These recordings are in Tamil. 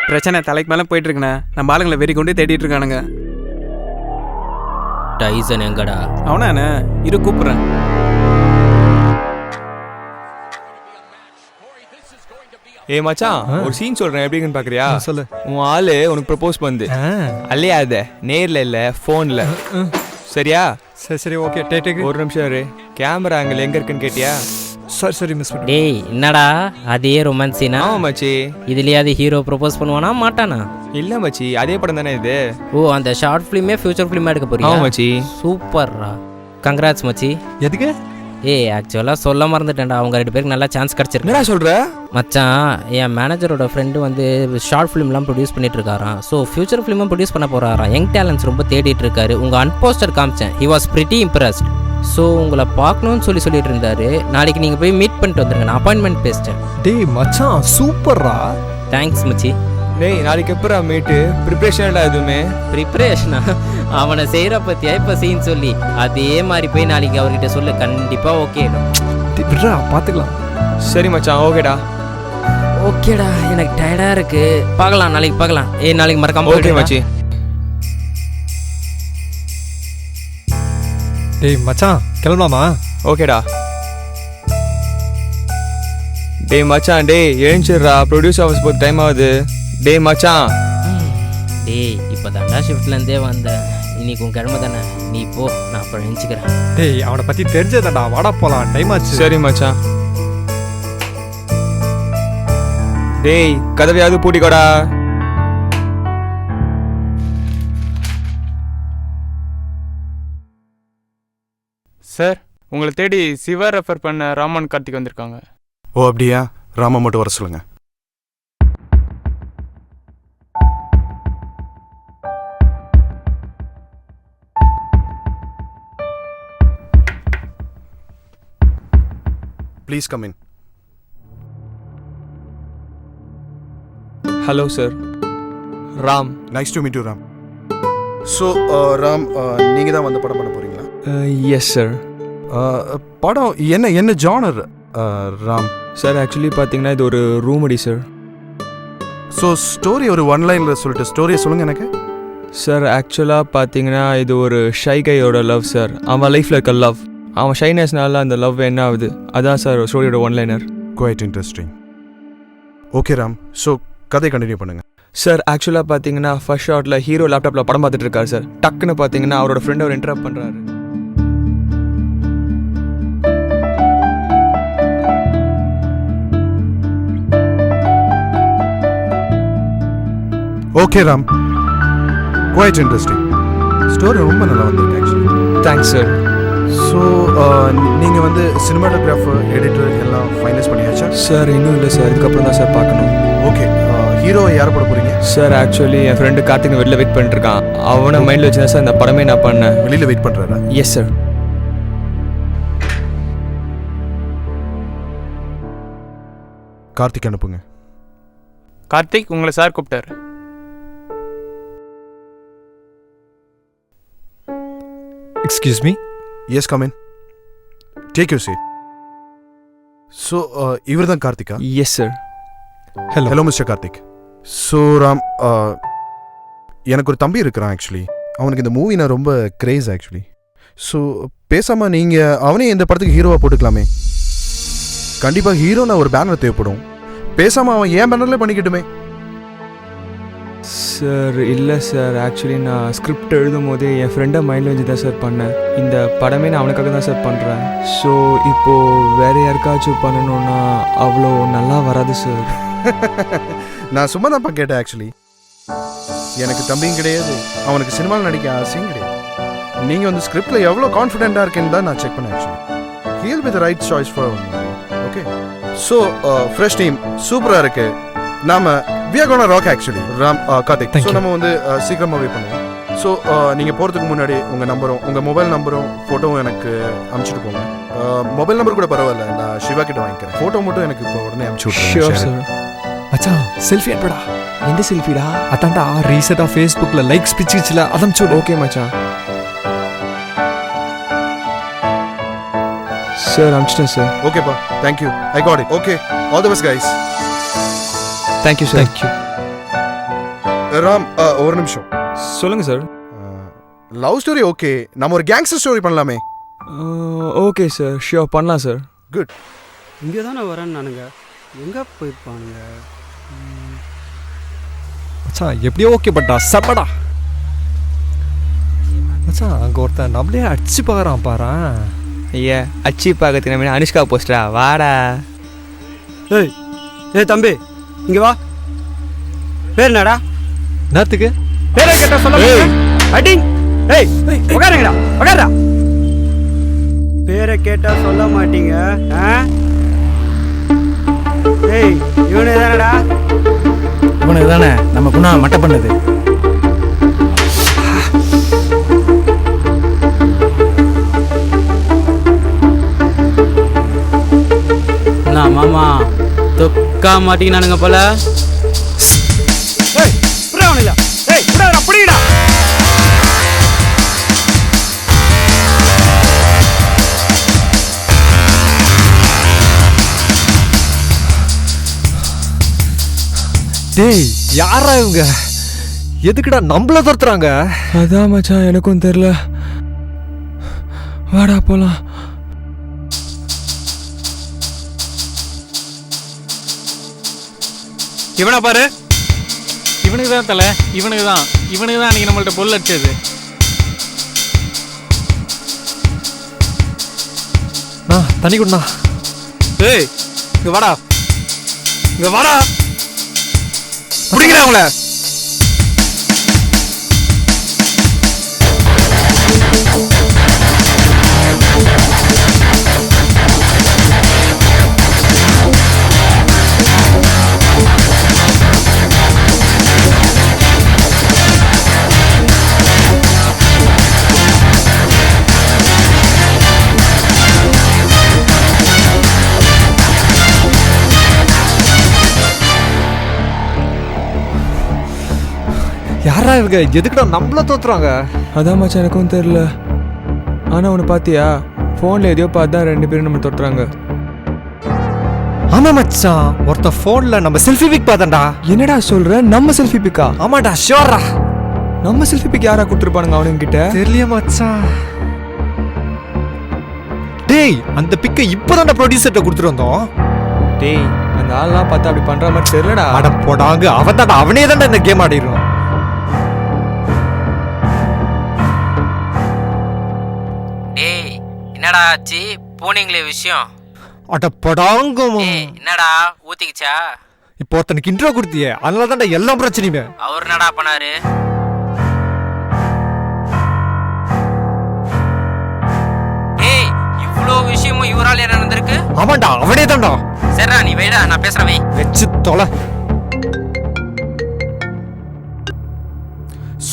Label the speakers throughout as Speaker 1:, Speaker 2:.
Speaker 1: பிரச்சனை தலைக்கு மேலே போயிட்டு இருக்குண்ணே. நம்ம ஆளுங்களை வெறி கொண்டு தேடிட்டு இருக்கானுங்க.
Speaker 2: டைசன் எங்கடா?
Speaker 1: அவனாண்ணே, இரு கூப்பிட்றேன்.
Speaker 3: ஏய் மச்சான், ஒரு சீன் சொல்றேன், எப்படின்னு பாக்குறியா?
Speaker 4: சொல்லு.
Speaker 3: உன் ஆளு உனக்கு ப்ரப்போஸ் பண்ணுது. அல்லையா அத நேர்ல இல்ல போன்ல. சரியா?
Speaker 4: சரி ஓகே. டேக்
Speaker 3: ஒரு நிமிஷம் இரு. கேமரா ஆங்கிள் எங்க இருக்குன்னு கேட்டியா?
Speaker 4: சரி மிஸ் பண்ணு.
Speaker 2: டேய் என்னடா அதே ரொமான்ஸ் சீனா?
Speaker 3: ஆமா மச்சி.
Speaker 2: இதுலயே அது ஹீரோ ப்ரப்போஸ் பண்ணுவானா மாட்டானா?
Speaker 3: இல்ல மச்சி, அதே படம் தானே இது.
Speaker 2: ஓ அந்த ஷார்ட் ஃபிலிமே ஃபியூச்சர் ஃபிலிமா எடுக்க போறியா?
Speaker 3: ஆமா மச்சி.
Speaker 2: சூப்பர்ரா, கங்க்ராட்ஸ் மச்சி.
Speaker 4: எதுக்கு?
Speaker 2: ஏய் ஆக்சுவலாக சொல்ல மறந்துட்டேன்டா, அவங்க 2 பேருக்கு நல்லா சான்ஸ் கிடச்சிருக்கு.
Speaker 3: என்னடா சொல்ற
Speaker 2: மச்சான்? என் மேனேஜரோட ஃப்ரெண்டு வந்து ஷார்ட் ஃபிலிம்லாம் ப்ரொடியூஸ் பண்ணிட்டு இருக்காராம். ஸோ ஃபியூச்சர் ஃபிலிமும் ப்ரொடியூஸ் பண்ண போகிறாராம். யங் டேலண்ட்ஸ் ரொம்ப தேடிட்டு இருக்காரு. உங்கள் அன்போஸ்டர் காமிச்சேன். He was pretty impressed. So உங்களை பார்க்கணும்னு சொல்லிட்டு இருந்தாரு. நாளைக்கு நீங்கள் போய் மீட் பண்ணிட்டு வந்துருங்க. நான் அப்பாயின்மெண்ட் பேசிட்டேன்.
Speaker 4: டேய் மச்சான் சூப்பர்ரா.
Speaker 2: தேங்க்ஸ் மச்சி.
Speaker 3: டேய் நாளைக்கு எப்பரா மீட்டு? ப்ரிப்பரேஷன்டா எதுவுமே?
Speaker 2: ப்ரிப்பரேஷனா? அவனை செய்கிற பற்றியா இப்போ சீன் சொல்லி அதே மாதிரி போய் நாளைக்கு அவர்கிட்ட சொல்லு. கண்டிப்பாக ஓகே
Speaker 4: விட்றா, பார்த்துக்கலாம்.
Speaker 3: சரி மச்சான், ஓகேடா.
Speaker 2: ஓகேடா, எனக்கு டயர்டாக இருக்கு. பார்க்கலாம், நாளைக்கு பார்க்கலாம். நாளைக்கு மறக்காம
Speaker 3: ஓகே மச்சி.
Speaker 4: டேய் மச்சான் கிளம்பலாமா?
Speaker 3: ஓகேடா. டேய் மச்சான், டேய் எழுந்துடுறா, ப்ரொடியூஸ் ஆஃபீஸ் போகிற டைம் ஆகுது. டேய் மச்சான்.
Speaker 2: டேய் இப்போ தாண்டா ஷிஃப்ட்லேருந்தே வந்தேன். இன்னைக்கு உன் கிழமை தானே, நீ போ, நான் அப்புறம் நினச்சிக்கிறேன்.
Speaker 4: டேய் அவனை பற்றி தெரிஞ்சதாடா, வாடா போகலாம், டைம் ஆச்சு.
Speaker 3: சரி மச்சான். டேய் கதவையாவது பூட்டிக்கோடா.
Speaker 5: சார், உங்களை தேடி சிவா ரெஃபர் பண்ண ராமன் கார்த்திக் வந்திருக்காங்க.
Speaker 6: ஓ அப்படியா? ராமா மட்டும் வர சொல்லுங்க. Please come in.
Speaker 3: Hello sir, Ram.
Speaker 6: Nice to meet you Ram. So Ram, நீங்கள் தான் வந்து படம் பண்ண போகிறீங்களா?
Speaker 3: Yes sir.
Speaker 6: படம் என்ன ஜானர் ராம்?
Speaker 3: சார் ஆக்சுவலி பார்த்தீங்கன்னா இது ஒரு ரூமடி சார்.
Speaker 6: ஸோ ஸ்டோரி ஒரு ஒன் லைனில் சொல்லிட்டு ஸ்டோரியை சொல்லுங்கள் எனக்கு.
Speaker 3: சார் ஆக்சுவலாக பார்த்தீங்கன்னா இது ஒரு ஷை கையோட லவ் சார். அவன் லைஃப்பில் இருக்க லவ், அவன் ஷைனஸ்னால அந்த லவ் என்ன ஆகுது, அதான் சார் ஸ்டோரியோட one liner.
Speaker 6: Quite interesting. Okay Ram, so கதை கண்டினியூ பண்ணுங்க.
Speaker 3: சார் ஆக்சுவலாக பார்த்தீங்கன்னா ஃபர்ஸ்ட் ஷாட்டில் ஹீரோ லேப்டாப்பில் படம் பார்த்துட்டு இருக்காரு சார். டக்குன்னு பார்த்தீங்கன்னா அவரோட ஃப்ரெண்ட் அவர் இன்டரப்ட் பண்ணுறாரு.
Speaker 6: Okay Ram, quite interesting. Story ரொம்ப நல்லா வந்திருக்கு ஆக்சுவலி.
Speaker 3: Thanks sir.
Speaker 6: ஸோ நீங்கள் வந்து சினிமாட்டோகிராஃபர், எடிட்டர் எல்லாம் ஃபைனலைஸ் பண்ணியாச்சா?
Speaker 3: சார் இன்னும் இல்லை சார், இதுக்கப்புறம் தான் சார் பார்க்கணும்.
Speaker 6: ஓகே, ஹீரோவை யாரை போட போகிறீங்க?
Speaker 3: சார் ஆக்சுவலி என் ஃப்ரெண்டு கார்த்திக் வெளில வெயிட் பண்ணிட்டு இருக்கான். அவனை மைண்டில் வச்சு தான் சார் இந்த படமே நான் பண்ணேன்.
Speaker 6: வெளியில் வெயிட் பண்ணுறாரா?
Speaker 3: Yes sir.
Speaker 6: கார்த்திக் அனுப்புங்க.
Speaker 5: கார்த்திக், உங்களை சார் கூப்பிட்டாரு.
Speaker 4: Excuse me.
Speaker 6: Yes come in. Take your seat. So இவர் தான் கார்த்திகா?
Speaker 3: Yes sir.
Speaker 6: Hello mister Karthik. So Ram, எனக்கு ஒரு தம்பி இருக்கிறான் ஆக்சுவலி. அவனுக்கு இந்த மூவினா ரொம்ப கிரேஸ் ஆக்சுவலி. ஸோ பேசாமல் நீங்கள் அவனே இந்த படத்துக்கு ஹீரோவாக போட்டுக்கலாமே. கண்டிப்பாக ஹீரோனா ஒரு பேனர் தேவைப்படும். பேசாமல் அவன் ஏன் பேனர்லேயே பண்ணிக்கிட்டுமே.
Speaker 3: சார் இல்லை சார், ஆக்சுவலி நான் ஸ்கிரிப்ட் எழுதும் போதே என் ஃப்ரெண்டை மைண்டில் வச்சு தான் சார் பண்ணேன். இந்த படமே நான் அவனுக்காக தான் சார் பண்ணுறேன். ஸோ இப்போது வேறு யாருக்காச்சும் பண்ணணுன்னா அவ்வளோ நல்லா வராது சார்.
Speaker 6: நான் சும்மா தான்ப்பா கேட்டேன் ஆக்சுவலி. எனக்கு தம்பியும் கிடையாது, அவனுக்கு சினிமாவில் நடிக்க ஆசையும் கிடையாது. நீங்கள் வந்து ஸ்கிரிப்டில் எவ்வளோ கான்ஃபிடென்ட்டாக இருக்குன்னு தான் நான் செக் பண்ணேன் actually. Heal with right choice for okay. So fresh team சூப்பராக இருக்குது. நாம we are gonna rock actually. Ram, Karthik, so நம்ம வந்து சீக்கிரமாகவே பண்ணுவோம். ஸோ நீங்கள் போகிறதுக்கு முன்னாடி உங்கள் நம்பரும் உங்கள் மொபைல் நம்பரும் ஃபோட்டோவும் எனக்கு அனுப்பிச்சிட்டு போங்க. மொபைல் நம்பர் கூட பரவாயில்ல, நான் சிவா கிட்ட வாங்கிக்கிறேன். ஃபோட்டோ மட்டும் எனக்கு இப்போ உடனே அனுப்பிச்சி
Speaker 3: ஷியோர்
Speaker 6: விட்றேன்.
Speaker 3: சார்.
Speaker 4: மச்சான் செல்ஃபி எடுப்படா.
Speaker 3: எந்த செல்ஃபிடா?
Speaker 4: அதான்டா ரீசெண்டாக ஃபேஸ்புக்கில் லைக்ஸ் பிச்சுச்சுல, அதான் சொல்லு.
Speaker 3: ஓகே மச்சான். சார் அனுப்பிச்சிட்டேன் சார்.
Speaker 6: ஓகேப்பா, thank you, I got it. Okay, all the best guys.
Speaker 3: Thank you sir.
Speaker 4: Thank you.
Speaker 6: Ram ஒரு நிமிஷம்.
Speaker 3: சொல்லுங்க சார்.
Speaker 6: லவ் ஸ்டோரி ஓகே, நம்ம ஒரு கேங்ஸ்டர் ஸ்டோரி பண்ணலாமே.
Speaker 3: ஓகே சார், ஷியோர் பண்ணலாம் சார்.
Speaker 6: குட்.
Speaker 7: இங்கே தானே வரேன்னு நானுங்க, எங்கே போயிருப்பானுங்க?
Speaker 4: மச்சான் எப்படியோ ஓகே பட்டா செம்மடா. மச்சான் அங்கே ஒருத்தன் நம்மளே அடிச்சு பார்க்குறான் பாரு.
Speaker 3: ஐயா அச்சி பார்க்கறதுக்கு நம்ம அனுஷ்கா போஸ்டரா? வாடா.
Speaker 7: ஏய் ஏய் தம்பி, இங்கே வா. பேர் என்னடா?
Speaker 4: நேரத்துக்கு
Speaker 7: பேரை கேட்டால் சொல்ல அடிங். ஏய் உட்காருங்கடா, உட்காரா. பேரை கேட்டால் சொல்ல மாட்டீங்க. ஏய் இவனு தானடா?
Speaker 8: இவனுக்கு தானே நம்ம குணா மட்டை பண்ணது.
Speaker 7: நான் மாமா தொக்கா மாட்டீங்கன்னானுங்க போல. ஏய் புரியல அவனுங்களா? ஏய் புரியடா புரியடா.
Speaker 4: டேய் யாரா இவங்க? எதுக்குடா நம்மள துரத்துறாங்க?
Speaker 3: அதான் மச்சான் எனக்கும் தெரில. வாடா போலாம்.
Speaker 5: இவனை பாரு, இவனுக்கு தான் தலை, இவனுக்கு தான் அன்னைக்கு நம்மள்ட்ட பொருள் அடிச்சது.
Speaker 4: தண்ணி குண்ணா.
Speaker 1: ஏய் இங்க வாடா, இங்க வாடா. பிடிக்கிறா அவங்கள.
Speaker 4: யாரா இவங்க? எதுக்குடா நம்மள தோத்துறாங்க?
Speaker 3: அதான் மச்சான் எனக்கும் தெரில. ஆனால் ஒன்று பார்த்தியா, ஃபோனில் எதையோ பார்த்து தான் 2 பேரும் நம்ம தொட்டுறாங்க.
Speaker 4: ஆமா மச்சான், ஒருத்த ஃபோன்ல நம்ம செல்ஃபி பிக் பார்த்தா.
Speaker 3: என்னடா சொல்ற? நம்ம செல்ஃபி பிக்கா?
Speaker 4: ஆமாடா ஷியோரா.
Speaker 3: நம்ம செல்ஃபி பிக் யாரா கொடுத்துருப்பானுங்க அவனுங்க கிட்ட?
Speaker 4: தெரியல மச்சான். டேய் அந்த பிக்கை இப்போதான்டா ப்ரொடியூசர்ட்ட கொடுத்துட்டு வந்தோம்.
Speaker 3: டேய் அந்த ஆள்லாம் பார்த்தா அப்படி பண்ணுற மாதிரி தெரியலடா.
Speaker 4: அட போடாங்க, அவனே தான்டா இந்த கேம் ஆடிடுவான்.
Speaker 2: டேய் என்னடா ஆச்சு? போனீங்களே விஷயம்.
Speaker 4: அட போடாங்க.
Speaker 2: என்னடா ஊத்திக்கிச்சா?
Speaker 4: இப்போ ஒருத்தனுக்கு இன்ட்ரோ கொடுத்தியே, அதனால தான்டா எல்லா பிரச்சனையுமே.
Speaker 2: அவர் என்னடா பண்ணாரு? ஏய் இவ்வளோ விஷயமும் இவரால் என்ன நடந்திருக்கு?
Speaker 4: ஆமாண்டா அவனே தான்டா.
Speaker 2: சரிடா நீ வைடா, நான் பேசுறேன் வை.
Speaker 4: வச்சு தொலை.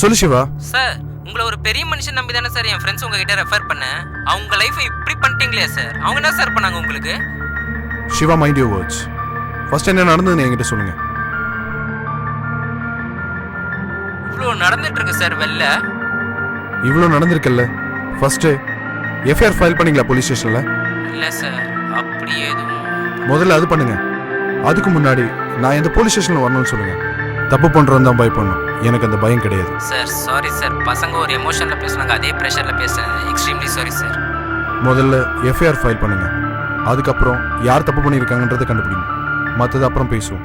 Speaker 6: சொல்லு சிவா.
Speaker 2: சார் உங்களை ஒரு பெரிய மனுஷன் நம்பி தானே சார் என் ஃப்ரெண்ட்ஸ் உங்ககிட்ட ரெஃபர் பண்ணேன். அவங்க லைஃபை இப்படி பண்ணிட்டீங்களே சார். அவங்க என்ன சார் பண்ணாங்க உங்களுக்கு?
Speaker 6: Siva mind your words. First என்ன நடந்ததுன்னு என்கிட்ட சொல்லுங்க.
Speaker 2: இவ்வளோ நடந்துட்டு இருக்கு சார் வெளில.
Speaker 6: இவ்வளோ நடந்திருக்குல்ல, ஃபர்ஸ்ட் எஃப்ஐஆர் ஃபைல் பண்ணீங்களா போலீஸ் ஸ்டேஷன்ல?
Speaker 2: இல்லை சார் அப்படி எதுவும்.
Speaker 6: முதல்ல அது பண்ணுங்க. அதுக்கு முன்னாடி நான் எந்த போலீஸ் ஸ்டேஷன்ல வரணும்னு சொல்லுங்க. தப்பு பண்றவன் தான் பயப்படணும். எனக்கு அந்த பயம் கிடையாது.
Speaker 2: சார் சாரி சார், பசங்க ஒரு எமோஷனில் பேசுனாங்க, அதே ப்ரெஷரில் பேசுகிறேன். Extremely sorry sir.
Speaker 6: முதல்ல எஃப்ஐஆர் ஃபைல் பண்ணுங்க. அதுக்கப்புறம் யார் தப்பு பண்ணியிருக்காங்கன்றதை கண்டுபிடிங்க. மற்றது அப்புறம் பேசுவோம்.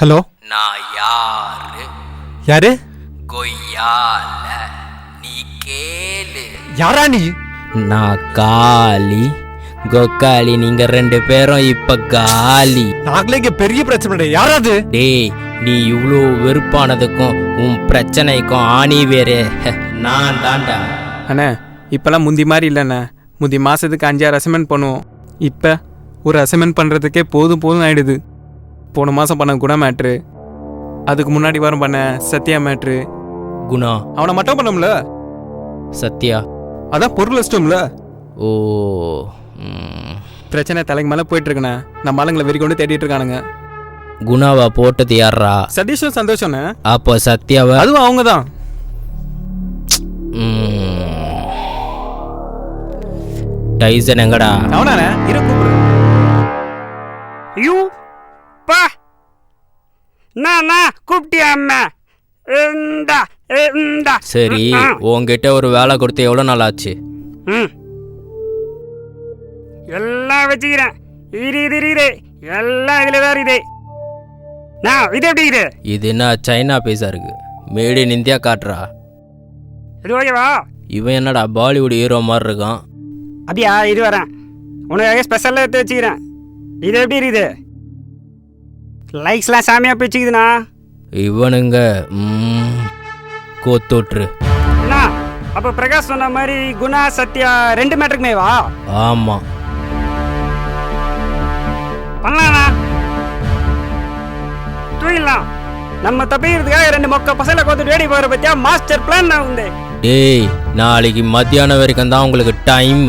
Speaker 4: ஹலோ,
Speaker 2: நான் யாரு?
Speaker 4: யாரு?
Speaker 2: கொய்யால நீ கேளு.
Speaker 4: யாரா நீ?
Speaker 2: நான் காளி கொக்காளி, நீங்க 2 பேரும் இப்ப காலி.
Speaker 4: நாங்களே இங்க பெரிய பிரச்சனை. யாராது?
Speaker 2: டேய் நீ இவ்வளோ வெறுப்பானதுக்கும் உன் பிரச்சனைக்கும் ஆணி வேறு நான் தாண்டா.
Speaker 1: அண்ணே இப்போல்லாம் முந்தி மாதிரி இல்லைண்ணே. முந்தி மாதத்துக்கு 5-6 அசைன்மெண்ட் பண்ணுவோம். இப்போ ஒரு அசைன்மெண்ட் பண்ணுறதுக்கே போதும் ஆயிடுது. போன மாதம் பண்ண குணா மேட்ரு, அதுக்கு முன்னாடி வாரம் பண்ண சத்யா மேட்ரு.
Speaker 2: குணா
Speaker 1: அவனை மட்டும் பண்ணோம்ல,
Speaker 2: சத்யா
Speaker 1: அதான் பொருள் வச்சிட்டோம்ல.
Speaker 2: ஓ
Speaker 1: பிரச்சனை தலைக்கு மேலே போயிட்டுருக்குண்ணே. நம்ம ஆளுங்களை வெறி கொண்டு தேடிட்டு இருக்கானுங்க.
Speaker 2: குணாவா போட்டது யாரா?
Speaker 1: சதீஷும் சந்தோஷம்ண்ணே.
Speaker 2: அப்போ சத்யாவா?
Speaker 1: அதுவும் அவங்க தான்.
Speaker 2: டைசன் எங்கடா?
Speaker 1: அவனாண்ணே இரு கூப்பிடு.
Speaker 7: ஐயோ பா கூப்பிட்டியா அம்மா இந்தா இந்தா
Speaker 2: சரி உங்ககிட்ட ஒரு வேலை கொடுத்து எவ்வளோ நாள் ஆச்சு?
Speaker 7: ம் எல்லாம் வச்சுக்கிறேன். இரு எல்லாம் இதில் தான் இருக்குது. நான் இது எப்படி இரு?
Speaker 2: இது என்ன சைனா பைசா இருக்கு? மேட் இன் இந்தியா காட்டுறா.
Speaker 7: இது ஓகேவா?
Speaker 2: இவன் என்னடா பாலிவுட் ஹீரோ மாதிரி இருக்கான்.
Speaker 7: அப்படியா? இது வரேன், உனக்காக ஸ்பெஷலாக எடுத்து வச்சுக்கிறேன். இது எப்படி இருக்குது? லைக்ஸ்லாம் சாமியாக பிடிச்சிக்குதுண்ணா.
Speaker 2: இவனுங்க கோத்தோட்ரு.
Speaker 7: என்ன அப்போ பிரகாஷ் சொன்ன மாதிரி குணா சத்யா 2 மேட்டருக்குமே வா?
Speaker 2: ஆமாம்,
Speaker 7: பண்ணலாண்ணா, தூயிடலாம். நம்ம தப்பிக்கிறதுக்காக 2 மொக்க பசங்களை கோத்துட்டு வேடி போகிற பற்றியா மாஸ்டர் பிளான் நான் உண்டு.
Speaker 2: டேய் நாளைக்கு மத்தியானம் வரைக்கும் தான் உங்களுக்கு டைம்.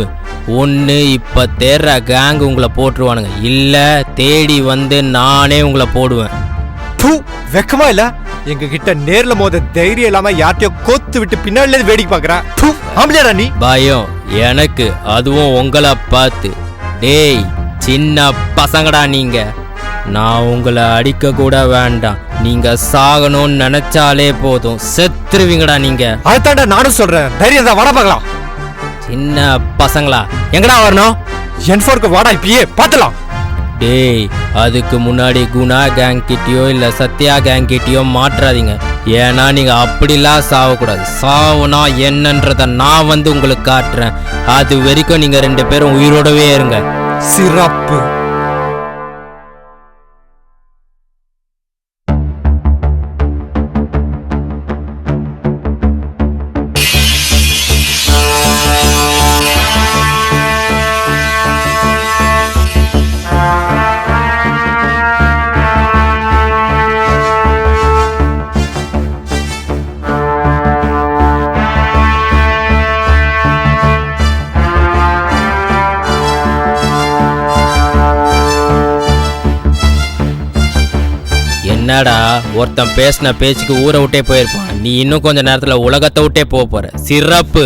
Speaker 2: ஒன்று இப்போ தேடுற கேங் உங்களை போட்டுருவானுங்க, இல்லை தேடி வந்து நானே உங்களை போடுவேன்.
Speaker 4: பூ வெக்கமா இல்ல? எங்க கிட்ட நேர்ல மோத தைரியம் இல்லாம யார்ட்டையோ கோத்து விட்டு பின்னாடில வேடிக்கை பாக்குறேன். பூ ஆம்பளையாடா நீ?
Speaker 2: பயம் எனக்கு, அதுவும் உங்களை பார்த்து. டேய் சின்ன பசங்கடா நீங்க. நான் உங்களை அடிக்க கூட வேண்டாம், நீங்க சாகணும்னு நினைச்சாலே போதும், செத்துருவீங்கடா நீங்க.
Speaker 4: அதுதான்டா நானும் சொல்றேன், தைரியம் தான், வாடா பார்க்கலாம்.
Speaker 2: சின்ன பசங்களா எங்கடா வரணும்?
Speaker 4: N4க்கு வாடா, இப்பயே பாத்துலாம்.
Speaker 2: டேய் அதுக்கு முன்னாடி குணா கேங் கிட்டயோ இல்ல சத்யா கேங் கிட்டயோ மாற்றாதீங்க. ஏன்னா நீங்க அப்படிலாம் சாவக்கூடாது. சாவுனா என்னன்றத நான் வந்து உங்களுக்கு காட்டுறேன். அது வரைக்கும் நீங்க 2 பேரும் உயிரோடவே இருங்க.
Speaker 4: சிறப்பு.
Speaker 2: என்னடா ஒருத்தன் பேசின பேச்சுக்கு ஊரை விட்டே போயிருப்பான், நீ இன்னும் கொஞ்ச நேரத்துல உலகத்தை விட்டே போற. சிறப்பு.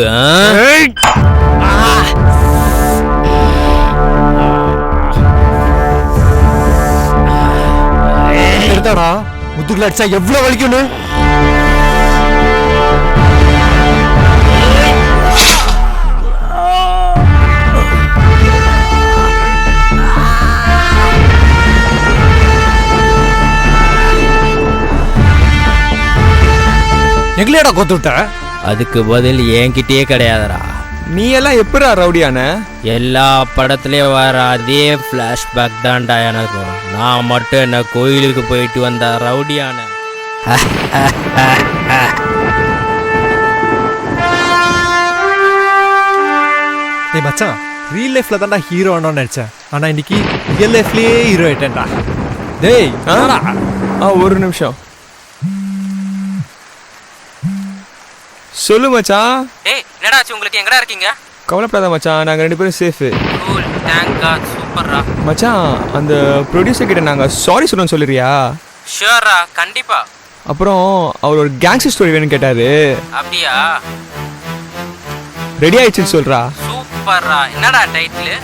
Speaker 4: எடுத்தாடா, முதுகுல அடிச்சா எவ்வளவு வலிக்கும்னு. எங்களையடா கொத்து விட்ட?
Speaker 2: அதுக்கு பதில் என்கிட்டயே கிடையாதுடா.
Speaker 3: நீ எல்லாம் எப்படா ரவுடியான?
Speaker 2: எல்லா படத்துலயும் வர அதே பிளாஷ்பேக் தான்டா எனக்கு. நான் மட்டும் என்ன கோயிலுக்கு போயிட்டு வந்த ரவுடியான.
Speaker 4: டேய் மச்சான், ரியல் லைஃப்ல தான்டா ஹீரோ ஆனோன்னு நினைச்சேன், ஆனா இன்னைக்கு ரியல் லைஃப்லயே ஹீரோ ஆயிட்டேன்டா. டேய்
Speaker 3: ஒரு நிமிஷம் சொல்லு மச்சான்.
Speaker 2: டேய் என்னடாச்சு உங்களுக்கு? எங்கடா இருக்கீங்க?
Speaker 3: கவலைப்படாத மச்சான், நாங்கள் 2 பேரும் சேஃபு.
Speaker 2: கூல், தேங்க் காட், சூப்பர்ரா.
Speaker 3: மச்சான் அந்த ப்ரொடியூசர் கிட்ட நாங்கள் சாரி சொல்லணும்னு சொல்லுறியா?
Speaker 2: ஷூர்ரா, கண்டிப்பா.
Speaker 3: அப்புறம் அவர் ஒரு கேங்ஸ்டர் ஸ்டோரி வேணும்னு கேட்டாரு.
Speaker 2: அப்படியா?
Speaker 3: ரெடி ஆயிடுச்சுன்னு சொல்றா.
Speaker 2: சூப்பர்ரா. என்னடா டைட்டில்?